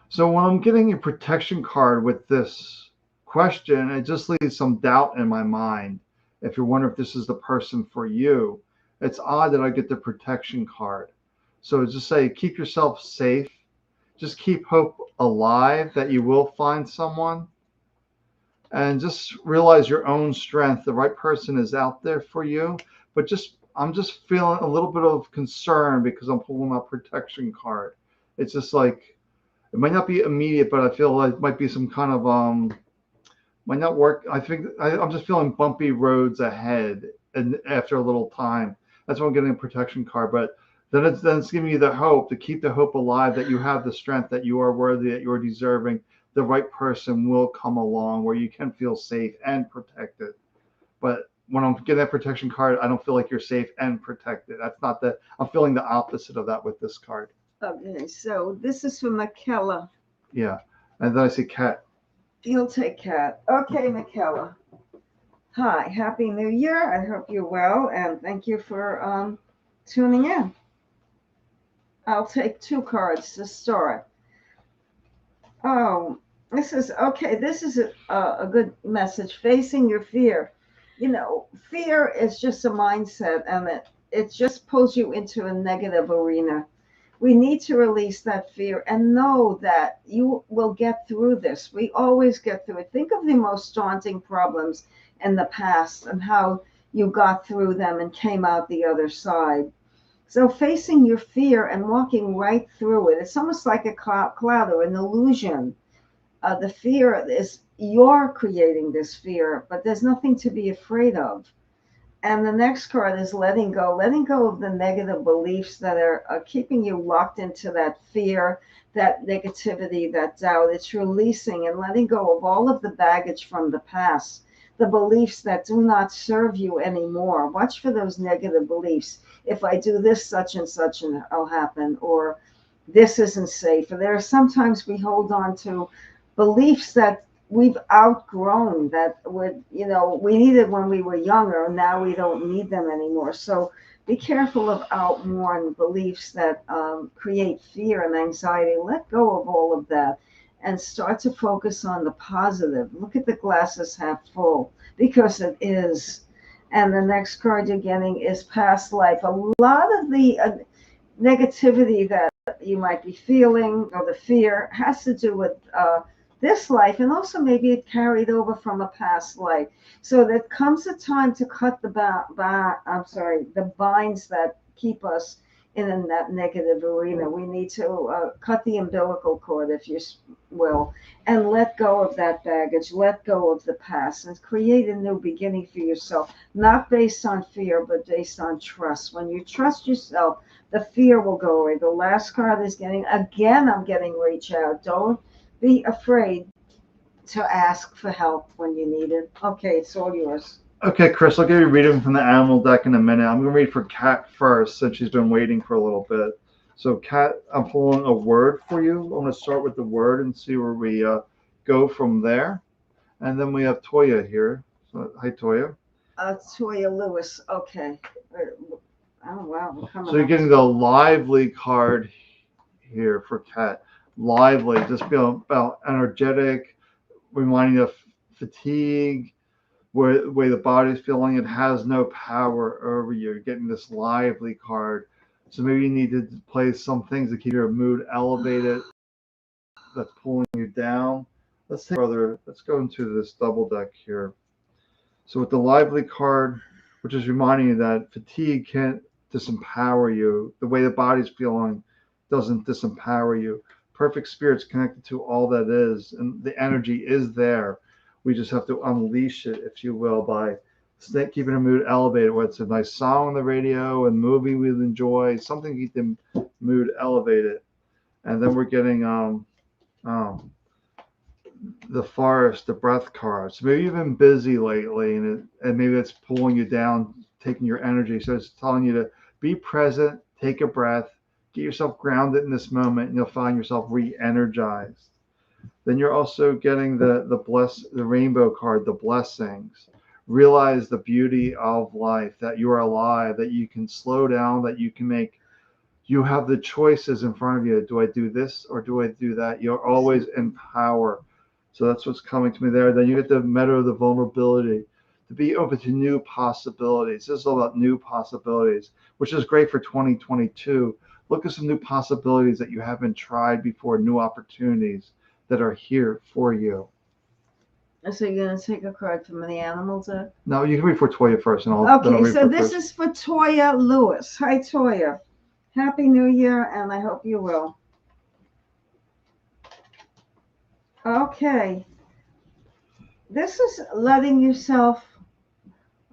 So when I'm getting a protection card with this question, it just leaves some doubt in my mind. If you're wondering if this is the person for you, it's odd that I get the protection card. So just say, keep yourself safe. Just keep hope alive that you will find someone. And just realize your own strength. The right person is out there for you. But I'm just feeling a little bit of concern because I'm pulling my protection card. It's just like, It might not be immediate, but I feel like it might be some kind of might not work. I think I'm just feeling bumpy roads ahead, and after a little time, that's why I'm getting a protection card. But then it's giving you the hope to keep the hope alive that you have the strength, that you are worthy, that you are deserving. The right person will come along where you can feel safe and protected. But when I'm getting that protection card, I don't feel like you're safe and protected. That's not that. I'm feeling the opposite of that with this card. Okay, so this is for Michaela. Yeah, and then I see cat. You'll take Cat. Okay, Michaela. Hi, Happy New Year. I hope you're well, and thank you for tuning in. I'll take 2 cards to start. Oh, this is okay. This is a good message. Facing your fear. You know, fear is just a mindset, and it just pulls you into a negative arena. We need to release that fear and know that you will get through this. We always get through it. Think of the most daunting problems in the past and how you got through them and came out the other side. So facing your fear and walking right through it, it's almost like a cloud or an illusion. The fear is you're creating this fear, but there's nothing to be afraid of. And the next card is letting go of the negative beliefs that are keeping you locked into that fear, that negativity, that doubt. It's releasing and letting go of all of the baggage from the past, the beliefs that do not serve you anymore. Watch for those negative beliefs. If I do this, such and such, and it'll happen, or this isn't safe. And there are sometimes we hold on to beliefs that we've outgrown, that would, we needed when we were younger. Now we don't need them anymore. So be careful of outworn beliefs that create fear and anxiety. Let go of all of that and start to focus on the positive. Look at the glasses half full, because it is. And the next card you're getting is past life. A lot of the negativity that you might be feeling, or the fear, has to do with this life, and also maybe it carried over from a past life. So there comes a time to cut the binds that keep us in that negative arena. We need to cut the umbilical cord, if you will, and let go of that baggage, let go of the past, and create a new beginning for yourself, not based on fear, but based on trust. When you trust yourself, the fear will go away. The last card is I'm getting reach out. Don't be afraid to ask for help when you need it. Okay, it's all yours. Okay, Chris, I'll give you a reading from the animal deck in a minute. I'm going to read for Kat first, since she's been waiting for a little bit. So, Kat, I'm pulling a word for you. I'm going to start with the word and see where we go from there. And then we have Toya here. So, hi, Toya. Toya Lewis. Okay. Oh, wow. So you're getting the lively card here for Kat. Lively, just feel about energetic, reminding you of fatigue, where the way the body's feeling. It has no power over you. You're getting this lively card. So maybe you need to play some things to keep your mood elevated. That's pulling you down. Let's go into this double deck here. So with the lively card, which is reminding you that fatigue can't disempower you. The way the body's feeling doesn't disempower you. Perfect spirit's connected to all that is, and the energy is there. We just have to unleash it, if you will, by keeping our mood elevated. Whether it's a nice song on the radio, a movie we enjoy, something to keep the mood elevated. And then we're getting the forest, the breath card. So maybe you've been busy lately, and maybe it's pulling you down, taking your energy. So it's telling you to be present, take a breath, get yourself grounded in this moment, and you'll find yourself re-energized. Then you're also getting the rainbow card, the blessings. Realize the beauty of life, that you are alive, that you can slow down, that you have the choices in front of you. Do I do this or do I do that? You're always in power. So that's what's coming to me there. Then you get the meadow of the vulnerability, to be open to new possibilities. This is all about new possibilities, which is great for 2022. Look at some new possibilities that you haven't tried before, new opportunities that are here for you. So you're going to take a card from the animals? No, you can read for Toya first. And Okay, so this is for Toya Lewis. Hi, Toya. Happy New Year, and I hope you will. Okay. This is letting yourself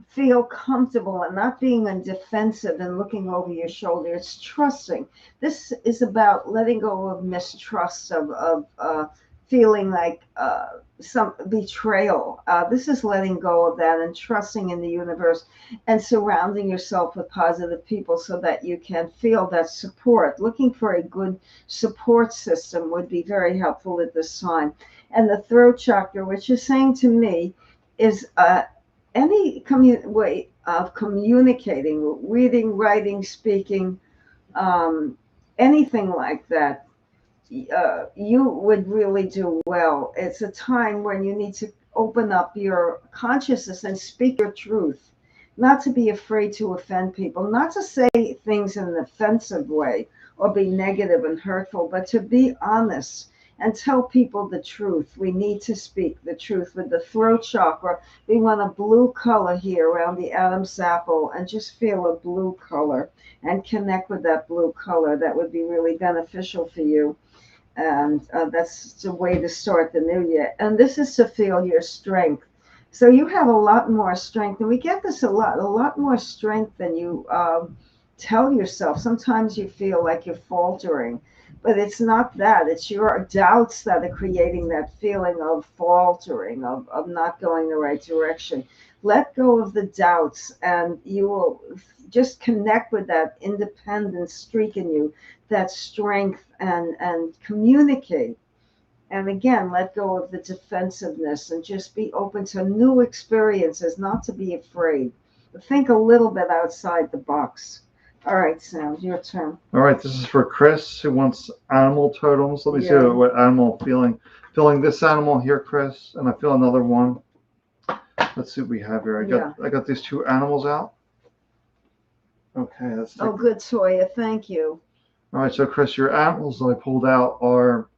feel comfortable and not being on defensive and looking over your shoulder. It's trusting. This is about letting go of mistrust, of feeling like some betrayal. This is letting go of that and trusting in the universe and surrounding yourself with positive people so that you can feel that support. Looking for a good support system would be very helpful at this time. And the throat chakra, which is saying to me, is any way of communicating, reading, writing, speaking, um, anything like that, you would really do well. It's a time when you need to open up your consciousness and speak your truth, not to be afraid to offend people, not to say things in an offensive way or be negative and hurtful, but to be honest and tell people the truth. We need to speak the truth. With the throat chakra, we want a blue color here around the Adam's apple and just feel a blue color and connect with that blue color. That would be really beneficial for you. And that's the way to start the new year. And this is to feel your strength. So you have a lot more strength, and we get this a lot more strength than you tell yourself. Sometimes you feel like you're faltering, but it's not that. It's your doubts that are creating that feeling of faltering, of not going the right direction. Let go of the doubts, and you will just connect with that independent streak in you, that strength, and communicate. And again, let go of the defensiveness and just be open to new experiences, not to be afraid. But think a little bit outside the box. All right, Sam, your turn. All right, this is for Chris, who wants animal totems. Let me see Yeah. what animal feeling. Feeling this animal here, Chris, and I feel another one. Let's see what we have here. I got these two animals out. Okay, let's take. Oh, good, Toya. Thank you. All right, so Chris, your animals that I pulled out are,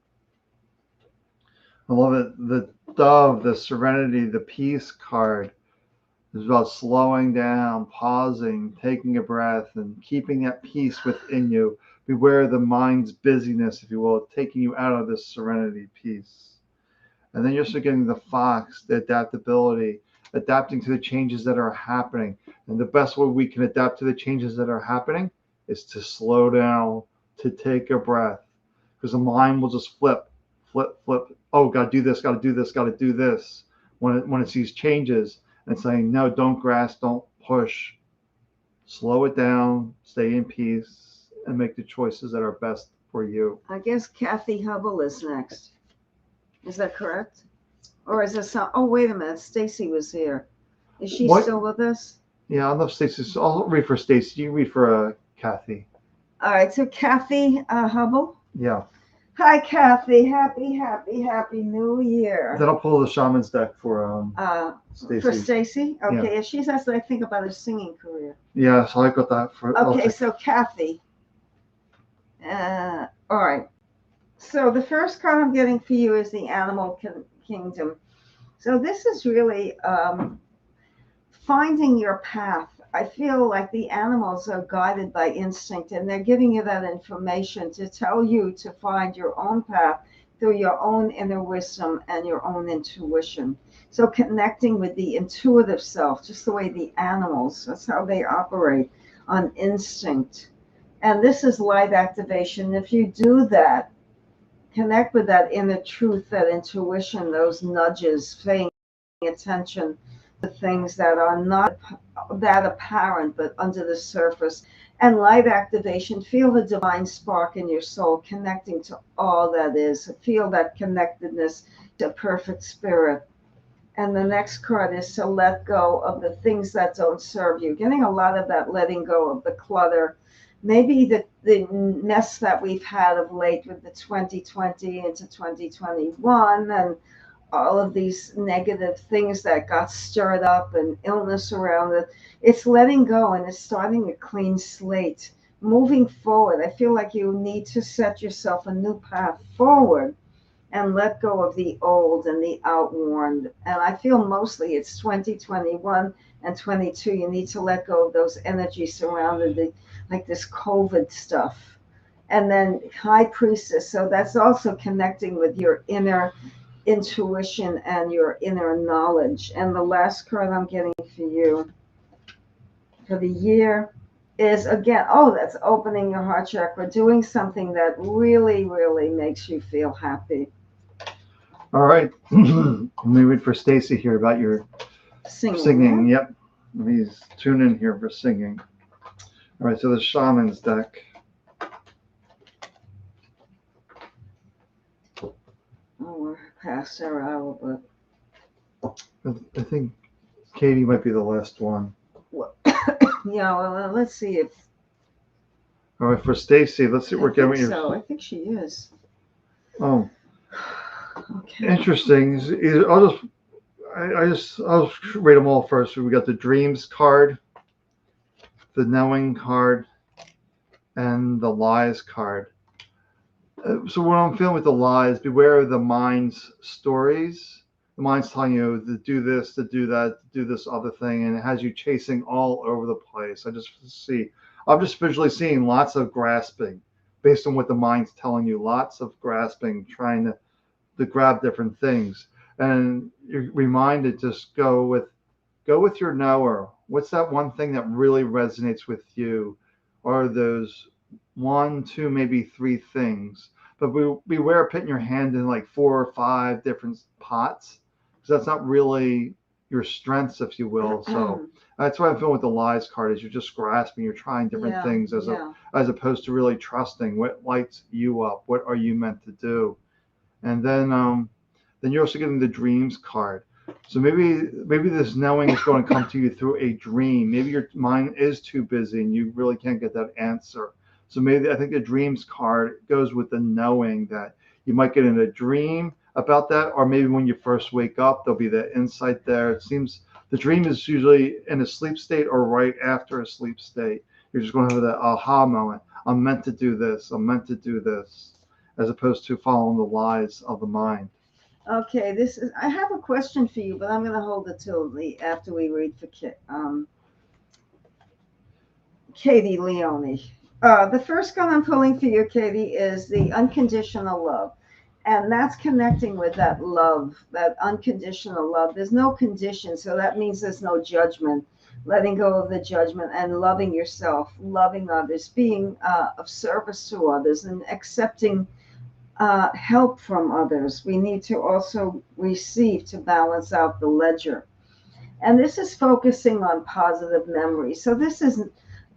I love it, the dove, the serenity, the peace card. It's about slowing down, pausing, taking a breath, and keeping that peace within you. Beware the mind's busyness, if you will, taking you out of this serenity peace. And then you're also getting the fox, the adaptability, adapting to the changes that are happening. And the best way we can adapt to the changes that are happening is to slow down, to take a breath. Because the mind will just flip. Oh, got to do this, got to do this, got to do this. When it sees changes, and saying, no, don't grasp, don't push. Slow it down, stay in peace, and make the choices that are best for you. I guess Kathy Hubbell is next. Is that correct? Or is this some? Oh, wait a minute. Stacy was here. Is she still with us? Yeah, I love Stacy. So I'll read for Stacy. You read for Kathy. All right. So Kathy Hubbell. Yeah. Hi, Kathy. Happy New Year. Then I'll pull the shaman's deck for Stacy. For Stacy? Okay. Yeah. She says, I think about her singing career. Yeah, so I got that for. Okay, so Kathy. All right. So the first card I'm getting for you is the Animal Kingdom. So this is really finding your path. I feel like the animals are guided by instinct, and they're giving you that information to tell you to find your own path through your own inner wisdom and your own intuition. So connecting with the intuitive self, just the way the animals, that's how they operate, on instinct. And this is light activation. If you do that, connect with that inner truth, that intuition, those nudges, paying attention to things that are not that apparent, but under the surface. And light activation, feel the divine spark in your soul, connecting to all that is. Feel that connectedness to perfect spirit. And the next card is to let go of the things that don't serve you. Getting a lot of that letting go of the clutter. Maybe the mess that we've had of late with the 2020 into 2021 and all of these negative things that got stirred up and illness around it. It's letting go and it's starting a clean slate. Moving forward, I feel like you need to set yourself a new path forward and let go of the old and the outworn. And I feel mostly it's 2021 and 22. You need to let go of those energies surrounded like this COVID stuff. And then High Priestess. So that's also connecting with your inner intuition and your inner knowledge. And the last card I'm getting for you for the year is again, oh, that's opening your heart chakra, doing something that really, really makes you feel happy. All right. Let me read for Stacy here about your singing. Yep. Let me tune in here for singing. All right. So the Shaman's deck. Oh, we're past our hour, but I think Katie might be the last one. yeah, well, let's see if. All right, for Stacy, let's see. We're getting So I think she is. Oh, okay. Interesting. I'll just read them all first. So we got the Dreams card, the Knowing card, and the Lies card. So what I'm feeling with the lies, beware of the mind's stories. The mind's telling you to do this, to do that, to do this other thing, and it has you chasing all over the place. I'm just visually seeing lots of grasping based on what the mind's telling you, lots of grasping, trying to grab different things. And you're reminded, just go with your knower. What's that one thing that really resonates with you? Or those one, two, maybe three things. But beware of putting your hand in like 4 or 5 different pots, because that's not really your strengths, if you will. So that's why I'm feeling with the Lies card is you're just grasping, you're trying different things as opposed to really trusting what lights you up. What are you meant to do? And then you're also getting the Dreams card. So maybe this knowing is going to come to you through a dream. Maybe your mind is too busy and you really can't get that answer. So maybe I think the Dreams card goes with the knowing that you might get in a dream about that, or maybe when you first wake up, there'll be that insight there. It seems the dream is usually in a sleep state or right after a sleep state. You're just going to have that aha moment. I'm meant to do this. I'm meant to do this, as opposed to following the lies of the mind. Okay, I have a question for you, but I'm going to hold it till after we read for Katie Leone. The first card I'm pulling for you, Katie, is the Unconditional Love. And that's connecting with that love, that unconditional love. There's no condition, so that means there's no judgment. Letting go of the judgment and loving yourself, loving others, being of service to others, and accepting help from others. We need to also receive to balance out the ledger. And this is focusing on positive memories. So this is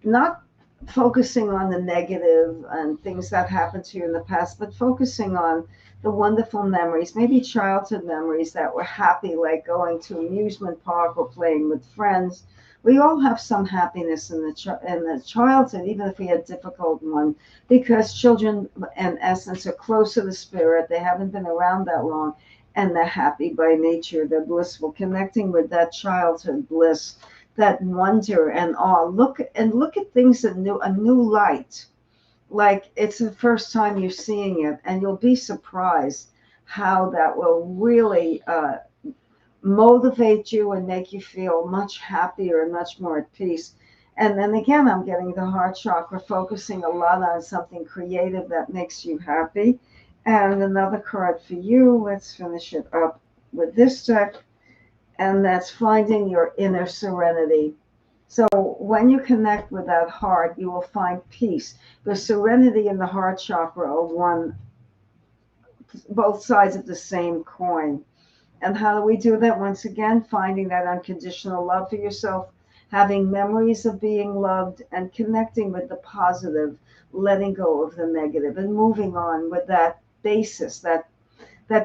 not focusing on the negative and things that happened to you in the past, but focusing on the wonderful memories, maybe childhood memories that were happy, like going to an amusement park or playing with friends. We all have some happiness in the childhood, even if we had a difficult one, because children, in essence, are close to the spirit. They haven't been around that long, and they're happy by nature. They're blissful, connecting with that childhood bliss, that wonder and awe. Look at things in a new light, like it's the first time you're seeing it, and you'll be surprised how that will really motivate you and make you feel much happier and much more at peace. And then again, I'm getting the heart chakra, focusing a lot on something creative that makes you happy. And another card for you. Let's finish it up with this deck. And that's finding your inner serenity. So when you connect with that heart, you will find peace. The serenity and the heart chakra are both sides of the same coin. And how do we do that? Once again, finding that unconditional love for yourself, having memories of being loved, and connecting with the positive, letting go of the negative, and moving on with that basis, that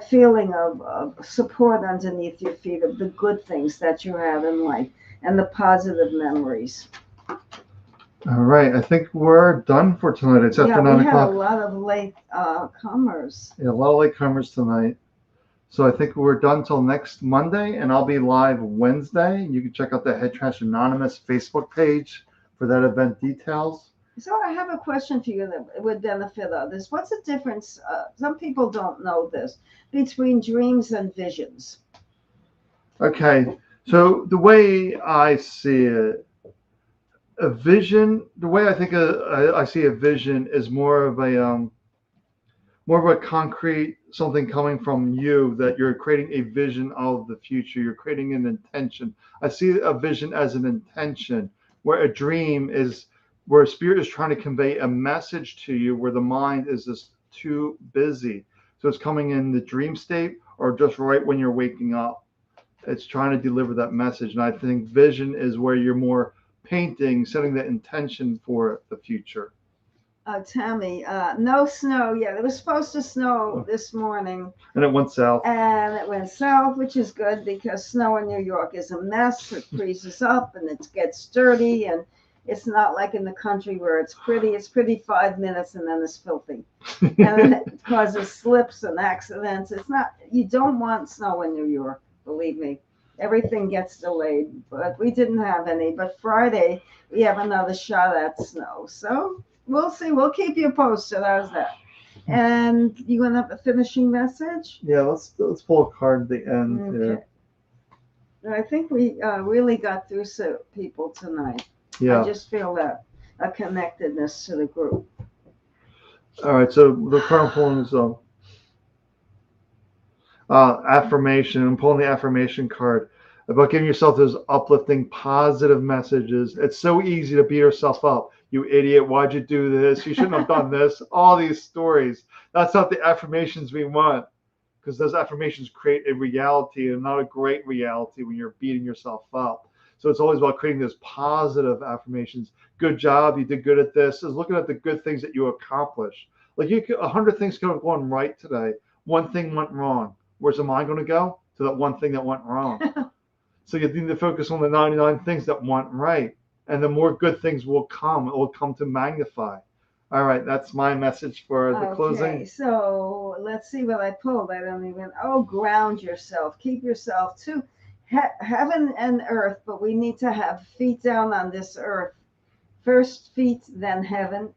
feeling of support underneath your feet, of the good things that you have in life, and the positive memories. All right, I think we're done for tonight. It's after 9 o'clock. We had a lot of late comers. Yeah, a lot of late comers tonight. So I think we're done till next Monday, and I'll be live Wednesday. You can check out the Head Trash Anonymous Facebook page for that event details. So I have a question for you that would benefit others. What's the difference? Some people don't know this, between dreams and visions. Okay, so the way I see it, a vision, the way I think I see a vision is more of a concrete something coming from you, that you're creating a vision of the future. You're creating an intention. I see a vision as an intention, where a dream is where spirit is trying to convey a message to you, where the mind is just too busy. So it's coming in the dream state or just right when you're waking up. It's trying to deliver that message. And I think vision is where you're more painting, setting the intention for the future. Tammy, no snow yet. It was supposed to snow this morning. And it went south. And it went south, which is good because snow in New York is a mess. It freezes up and it gets dirty, and it's not like in the country where it's pretty. It's pretty 5 minutes and then it's filthy. And then it causes slips and accidents. It's not, you don't want snow in New York, believe me. Everything gets delayed, but we didn't have any. But Friday, we have another shot at snow. So we'll see. We'll keep you posted. How's that? And you want to have a finishing message? Yeah, let's pull a card at the end. Okay. Yeah. I think we really got through some people tonight. Yeah. I just feel that a connectedness to the group. All right. So the card I'm pulling is affirmation. I'm pulling the affirmation card about giving yourself those uplifting, positive messages. It's so easy to beat yourself up. You idiot, why'd you do this? You shouldn't have done this. All these stories. That's not the affirmations we want, because those affirmations create a reality, and not a great reality when you're beating yourself up. So it's always about creating those positive affirmations. Good job, you did good at this. Is looking at the good things that you accomplished. Like 100 things could have gone right today. One thing went wrong. Where's the mind going to go? To that one thing that went wrong. So you need to focus on the 99 things that went right. And the more good things will come. It will come to magnify. All right, that's my message for the closing. Okay, so let's see what I pulled. I don't even, ground yourself. Keep yourself to heaven and earth, but we need to have feet down on this earth. First feet, then heaven,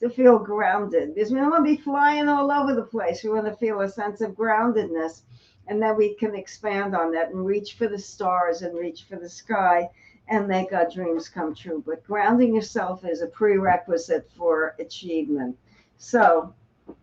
to feel grounded. Because we don't want to be flying all over the place. We want to feel a sense of groundedness. And then we can expand on that and reach for the stars and reach for the sky and make our dreams come true. But grounding yourself is a prerequisite for achievement. So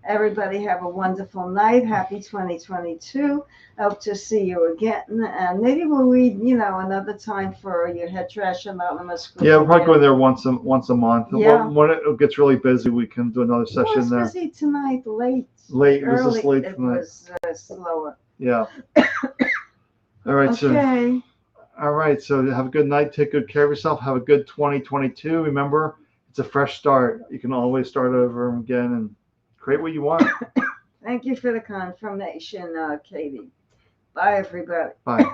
everybody have a wonderful night. Happy 2022. Hope to see you again. And maybe we'll read, another time for your Head Trash Anonymous group. Yeah, we're probably going there once a month. Yeah. When it gets really busy, we can do another session there. It was busy tonight, late. Late. It was Early, just late it tonight. was slower. Yeah. All right. Okay. All right. So have a good night. Take good care of yourself. Have a good 2022. Remember, it's a fresh start. You can always start over again and create what you want. Thank you for the confirmation, Katie. Bye, everybody. Bye.